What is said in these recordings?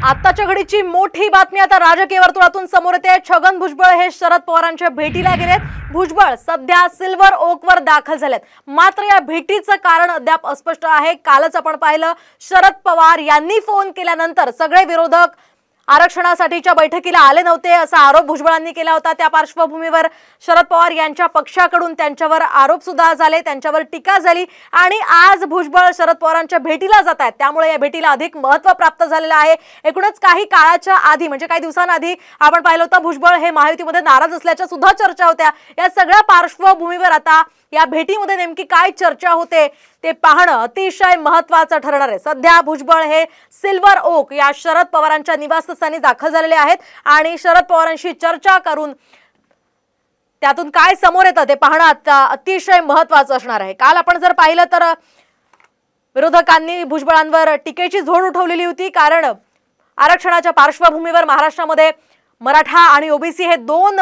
आत्ताच्या घडीची मोठी बातमी आता राजकीय वर्तुळातून समोर येते। छगन भुजबळ हे शरद पवारांच्या भेटीला गेलेत। भुजबळ सध्या सिल्वर ओकवर दाखल झालेत, मात्र या भेटीचं कारण अद्याप अस्पष्ट आहे। कालच आपण पाहिलं, शरद पवार यांनी फोन केल्यानंतर सगळे विरोधक आरक्षणासाठीच्या बैठकीला आले नव्हते असा आरोप भुजबळांनी केला होता। त्या पार्श्वभूमीवर शरद पवार यांच्या पक्षाकडून त्यांच्यावर आरोप सुद्धा झाले, त्यांच्यावर टीका झाली आणि आज भुजबळ शरद पवारांच्या भेटीला जात आहेत, त्यामुळे या भेटीला अधिक महत्त्व प्राप्त झालेलं आहे। एकूणच काही काळाच्या आधी म्हणजे काही दिवसांआधी आपण पाहिलं होतं भुजबळ हे महायुतीमध्ये नाराज असल्याच्या सुद्धा चर्चा होत्या। या सगळ्या पार्श्वभूमीवर आता या भेटीमध्ये नेमकी काय चर्चा होते ते पाहणं अतिशय महत्त्वाचं ठरणार आहे। सध्या भुजबळ हे सिल्वर ओक या शरद पवारांच्या निवासस्थानी दाखल झालेले आहेत आणि शरद पवारांशी चर्चा करून त्यातून काय समोर येतं ते पाहणं आता अतिशय महत्त्वाचं असणार आहे। काल आपण जर पाहिलं तर विरोधकांनी भुजबळांवर टीकेची झोड उठवलेली होती, कारण आरक्षणाच्या पार्श्वभूमीवर महाराष्ट्रामध्ये मराठा आणि ओबीसी हे दोन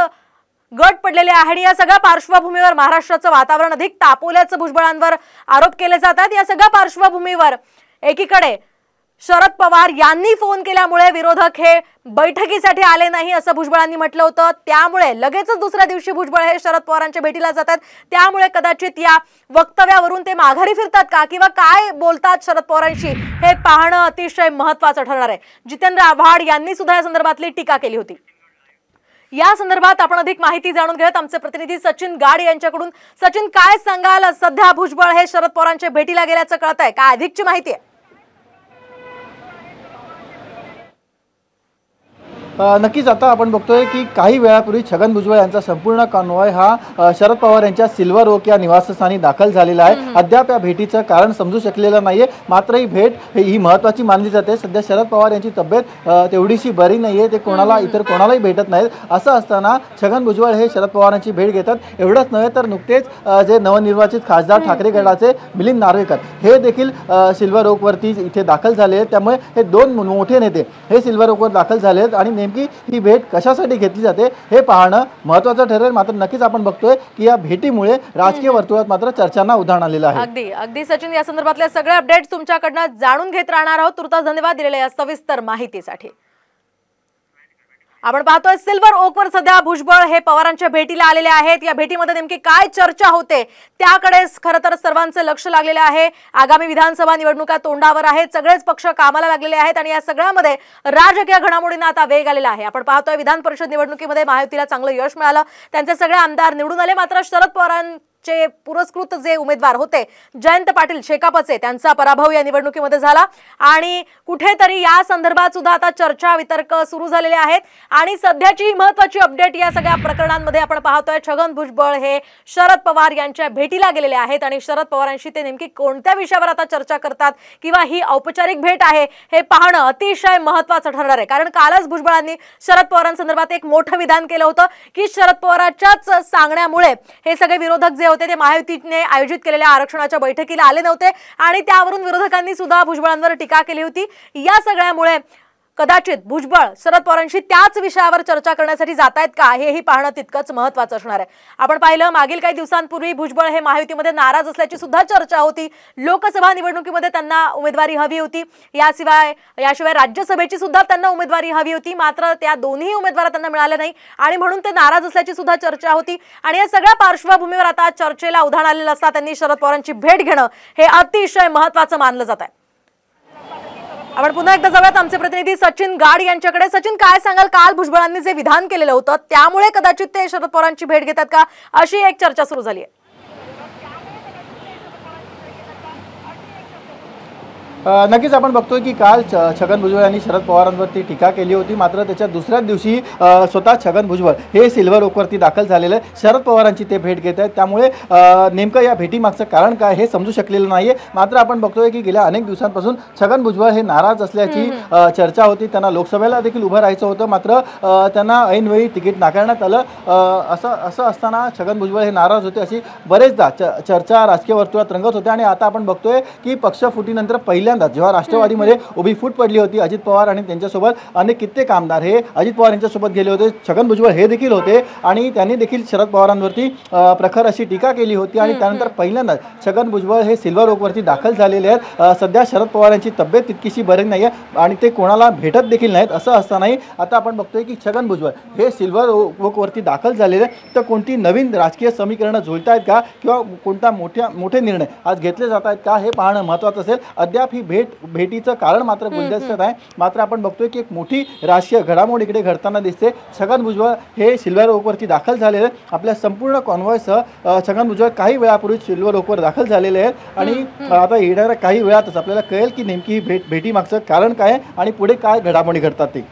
गट पडलेले आहे आणि या सगळ्या पार्श्वभूमीवर महाराष्ट्राचं वातावरण अधिक तापवल्याचं भुजबळांवर आरोप केले जातात। या सगळ्या पार्श्वभूमीवर एकीकडे शरद पवार यांनी फोन केल्यामुळे विरोधक हे बैठकीसाठी आले नाही असं भुजबळांनी म्हटलं होतं, त्यामुळे लगेचच दुसऱ्या दिवशी भुजबळ हे शरद पवारांच्या भेटीला जातात। त्यामुळे कदाचित या वक्तव्यावरून ते माघारी फिरतात का किंवा काय बोलतात शरद पवारांशी हे पाहणं अतिशय महत्त्वाचं ठरणार आहे। जितेंद्र आव्हाड यांनी सुद्धा या संदर्भातली टीका केली होती। या संदर्भात आपण अधिक माहिती जाणून घेऊयात आमचे प्रतिनिधी सचिन गाड यांच्याकडून। सचिन, काय सांगाल? सध्या भुजबळ हे शरद पवारांच्या भेटीला गेल्याचं कळतंय, काय अधिकची माहिती आहे? नक्कीच आता आपण बघतोय की काही वेळापूर्वी छगन भुजबळ यांचा संपूर्ण कॉन्वॉय हा शरद पवार यांच्या सिल्वर ओक या निवासस्थानी दाखल झालेला आहे। अद्याप या भेटीचं कारण समजू शकलेलं नाहीये, मात्र ही भेट ही महत्त्वाची मानली जाते। सध्या शरद पवार यांची तब्येत तेवढीशी बरी नाहीये, ते इतर कोणालाही भेटत नाहीत। असं असताना छगन भुजबळ हे शरद पवारांची भेट घेतात। एवढंच नव्हे तर नुकतेच जे नवनिर्वाचित खासदार ठाकरे गटाचे मिलिंद नार्वेकर हे देखील सिल्वर ओकवरती इथे दाखल झाले आहेत। त्यामुळे हे दोन मोठे नेते हे सिल्वर ओकवर दाखल झाले आहेत आणि नेमकी ही भेट कशासाठी घेतली जाते हे पाहणं महत्त्वाचं ठरेल। मात्र नक्कीच आपण बघतोय की या भेटीमुळे राजकीय वर्तुळात मात्र चर्चांना उधाण आलेलं आहे। अगदी सचिन, या संदर्भातले सगळे अपडेट्स तुमच्याकडनं जाणून घेत राहणार आहोत। तुर्तास धन्यवाद दिलेल्या या सविस्तर माहितीसाठी। आपण पाहतोय सिल्वर ओकवर सध्या भुजबळ हे पवारांच्या भेटीला आलेले आहेत। या भेटीमध्ये नेमकी काय चर्चा होते त्याकडे खरं तर सर्वांचं लक्ष लागलेलं आहे। आगामी विधानसभा निवडणुका तोंडावर आहेत, सगळेच पक्ष कामाला लागलेले आहेत आणि या सगळ्यामध्ये राजकीय घडामोडींना आता वेग आलेला आहे। आपण पाहतोय विधान परिषद निवडणुकीमध्ये महायुतीला चांगलं यश मिळालं, त्यांचे सगळे आमदार निवडून आले, मात्र शरद पवारांचे पुरस्कृत जे उमेदवार होते जयंत पाटील शेकापचे त्यांचा पराभव या निवडणुकीमध्ये झाला आणि कुठेतरी या संदर्भात सुद्धा आता चर्चा वितर्क सुरू झालेले आहेत। आणि सध्याची महत्त्वाची अपडेट या सगळ्या प्रकरणांमध्ये आपण पाहतोय छगन भुजबळ हे शरद पवार यांच्या भेटीला गेलेले आहेत आणि शरद पवारांशी ते नेमकी कोणत्या विषयावर आता चर्चा करतात किंवा ही औपचारिक भेट आहे हे पाहणं अतिशय महत्त्वाचं ठरणार आहे। कारण कालच भुजबळांनी शरद पवारांसंदर्भात एक मोठं विधान केलं होतं की शरद पवारांच्याच सांगण्यामुळे हे सगळे विरोधक जे होते ते महायुतीने आयोजित केलेल्या आरक्षणाच्या बैठकीला आले नव्हते आणि त्यावरून विरोधकांनी सुद्धा भुजबळांवर टीका केली होती। या सगळ्यामुळे कदाचित भुजबळ शरद पवारांशी त्याच विषयावर चर्चा करण्यासाठी जात आहेत का हेही पाहणं तितकंच महत्त्वाचं असणार आहे। आपण पाहिलं मागील काही दिवसांपूर्वी भुजबळ हे महायुतीमध्ये नाराज असल्याची सुद्धा चर्चा होती। लोकसभा निवडणुकीमध्ये त्यांना उमेदवारी हवी होती, याशिवाय राज्यसभेची सुद्धा त्यांना उमेदवारी हवी होती, मात्र त्या दोन्ही उमेदवार त्यांना मिळाले नाही आणि म्हणून ते नाराज असल्याची सुद्धा चर्चा होती। आणि या सगळ्या पार्श्वभूमीवर आता चर्चेला उधाण आलेलं असता त्यांनी शरद पवारांची भेट घेणं हे अतिशय महत्त्वाचं मानलं जात आहे। आपण पुन्हा एकदा जाऊयात आमचे प्रतिनिधी सचिन गाड यांच्याकडे। सचिन, काय सांगाल? काल भुजबळांनी जे विधान केलेलं होतं त्यामुळे कदाचित ते शरद पवारांची भेट घेतात का अशी एक चर्चा सुरू झाली आहे। नक्कीच आपण बघतोय की काल छगन भुजबळ यांनी शरद पवारांवरती टीका केली होती, मात्र त्याच्या दुसऱ्याच दिवशी स्वतः छगन भुजबळ हे सिल्वर ओकवरती दाखल झालेले शरद पवारांची ते भेट घेत आहेत। त्यामुळे नेमकं या भेटीमागचं कारण काय हे समजू शकलेलं नाहीये। मात्र आपण बघतोय की गेल्या अनेक दिवसांपासून छगन भुजबळ हे नाराज असल्याची चर्चा होती। त्यांना लोकसभेला देखील उभं राहायचं होतं, मात्र त्यांना ऐनवेळी तिकीट नाकारण्यात आलं। असं असताना छगन भुजबळ हे नाराज होते अशी बरेचदा चर्चा राजकीय वर्तुळात रंगत होते आणि आता आपण बघतोय की पक्ष फुटीनंतर पहिल्या पहिल्यांदाच जेव्हा राष्ट्रवादीमध्ये उभी फूट पडली होती, अजित पवार आणि त्यांच्यासोबत अनेक कित्येक आमदार हे अजित पवार यांच्यासोबत गेले होते, छगन भुजबळ हे देखील होते आणि त्यांनी देखील शरद पवारांवरती प्रखर अशी टीका केली होती आणि त्यानंतर पहिल्यांदाच छगन भुजबळ हे सिल्वर ओकवरती दाखल झालेले आहेत. सध्या शरद पवारांची तब्येत तितकीशी बरी नाही आहे आणि ते कोणाला भेटत देखील नाहीत. असं असतानाही आता आपण बघतोय की छगन भुजबळ हे सिल्वर ओकवरती दाखल झालेले, तर कोणती नवीन राजकीय समीकरणं जुळत आहेत का किंवा कोणता मोठे निर्णय आज घेतले जात आहेत का हे पाहणं महत्त्वाचं असेल. अद्याप ही भेटीचं कारण मात्र गुलदस्त्यात आहे. मात्र आपण बघतोय की एक मोठी राजकीय घडामोड इकडे घडताना दिसते. छगन भुजबळ हे सिल्वर ओकवरती दाखल झालेले, आपल्या संपूर्ण कॉन्व्हॉयसह छगन भुजबळ काही वेळापूर्वी सिल्वर ओकवर दाखल झालेले आहेत आणि आता येणाऱ्या काही वेळातच आपल्याला कळेल की नेमकी ही भेटीमागचं कारण काय आहे आणि पुढे काय घडामोडी घडतात ते.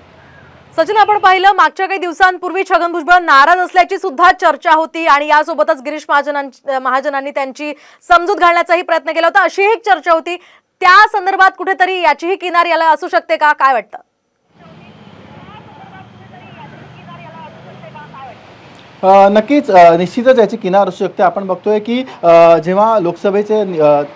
सचिन, आपण पाहिलं मागच्या काही दिवसांपूर्वी छगन भुजबळ नाराज असल्याची सुद्धा चर्चा होती आणि यासोबतच गिरीश महाजनांनी त्यांची समजूत घालण्याचाही प्रयत्न केला होता, अशी एक चर्चा होती. त्या संदर्भात कुठेतरी याचीही किनार याला असू शकते का, काय वाटतं? नक्कीच निश्चितच याची किनार असू शकते. आपण बघतोय की जेव्हा लोकसभेचे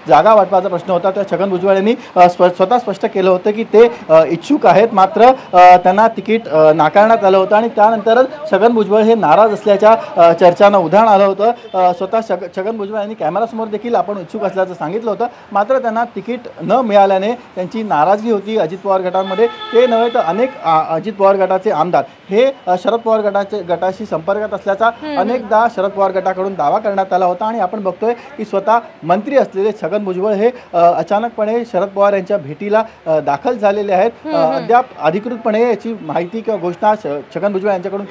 जागा वाटपाचा प्रश्न होता तेव्हा छगन भुजबळ यांनी स्वतः स्पष्ट केलं होतं की ते इच्छुक आहेत, मात्र त्यांना तिकीट नाकारण्यात आलं होतं आणि त्यानंतरच छगन भुजबळ हे नाराज असल्याच्या चर्चांना उधाण आलं होतं. स्वतः छगन भुजबळ यांनी कॅमेरासमोर देखील आपण इच्छुक असल्याचं सांगितलं होतं, मात्र त्यांना तिकीट न मिळाल्याने त्यांची नाराजगी होती अजित पवार गटांमध्ये. ते नव्हे तर अनेक अजित पवार गटाचे आमदार हे शरद पवार गटाशी संपर्कात असल्याचा अनेकदा शरद पवार गटाकडून दावा करण्यात आला होता आणि आपण बघतोय की स्वतः मंत्री असलेले छगन भुजबळ हे अचानकपणे शरद पवार यांच्या भेटीला दाखल झालेले आहेत. अद्याप अधिकृतपणे याची माहिती किंवा घोषणा छगन भुजबळ यांच्याकडून